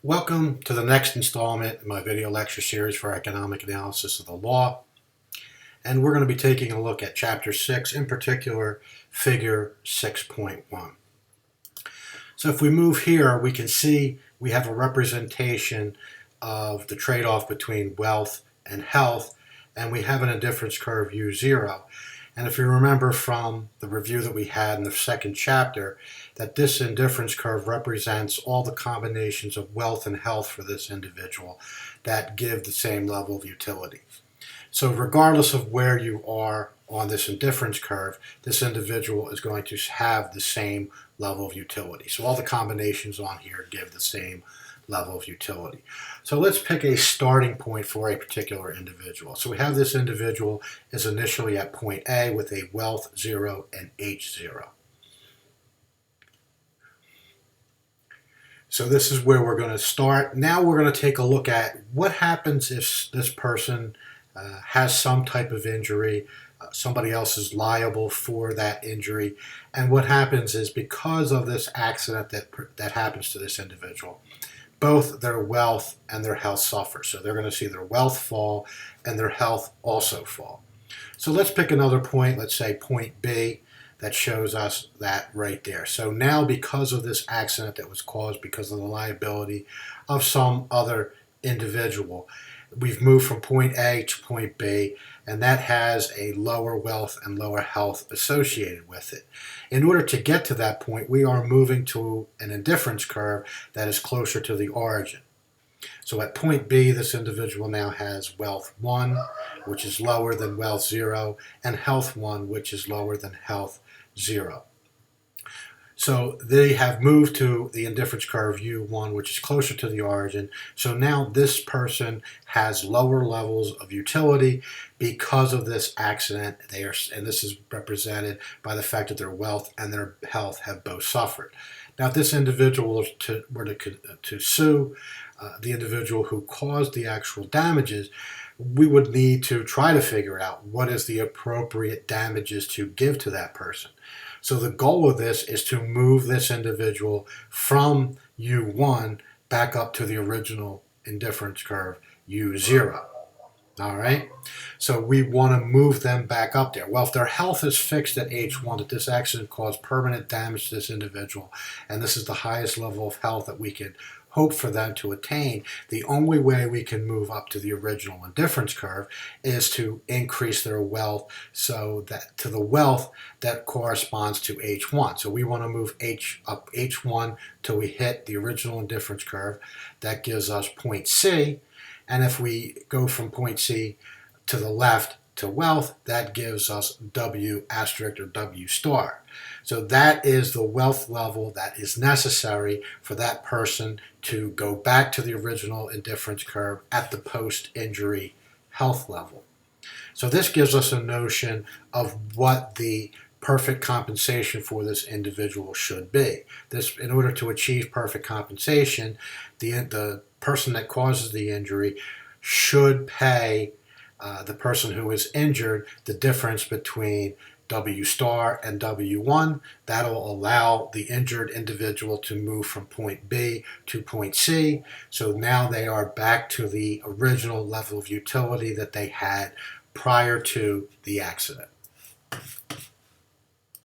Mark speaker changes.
Speaker 1: Welcome to the next installment in my video lecture series for economic analysis of the law. And we're going to be taking a look at Chapter 6, in particular, Figure 6.1. So if we move here, we can see we have a representation of the trade-off between wealth and health, and we have an indifference curve U0. And if you remember from the review that we had in the second chapter, that this indifference curve represents all the combinations of wealth and health for this individual that give the same level of utility. So regardless of where you are on this indifference curve, this individual is going to have the same level of utility. So all the combinations on here give the same level of utility. So let's pick a starting point for a particular individual. So we have this individual is initially at point A with a wealth 0 and H0. So this is where we're going to start. Now we're going to take a look at what happens if this person has some type of injury, somebody else is liable for that injury, and what happens is because of this accident that happens to this individual, both their wealth and their health suffer. So they're going to see their wealth fall and their health also fall. So let's pick another point, let's say point B, that shows us that right there. So now because of this accident that was caused because of the liability of some other individual, we've moved from point A to point B, and that has a lower wealth and lower health associated with it. In order to get to that point, we are moving to an indifference curve that is closer to the origin. So at point B, this individual now has wealth 1, which is lower than wealth 0, and health 1, which is lower than health 0. So they have moved to the indifference curve U1, which is closer to the origin. So now this person has lower levels of utility because of this accident. And this is represented by the fact that their wealth and their health have both suffered. Now, if this individual were to sue the individual who caused the actual damages, we would need to try to figure out what is the appropriate damages to give to that person. So the goal of this is to move this individual from U1 back up to the original indifference curve, U0. All right? So we want to move them back up there. Well, if their health is fixed at H1, that this accident caused permanent damage to this individual, and this is the highest level of health that we could hope for them to attain, the only way we can move up to the original indifference curve is to increase their wealth so that to the wealth that corresponds to H1. So we want to move up H1 till we hit the original indifference curve. That gives us point C. And if we go from point C to the left to wealth, that gives us W asterisk or W star. So that is the wealth level that is necessary for that person to go back to the original indifference curve at the post-injury health level. So this gives us a notion of what the perfect compensation for this individual should be. In order to achieve perfect compensation, the person that causes the injury should pay the person who is injured the difference between W star and W1. That'll allow the injured individual to move from point B to point C. So now they are back to the original level of utility that they had prior to the accident.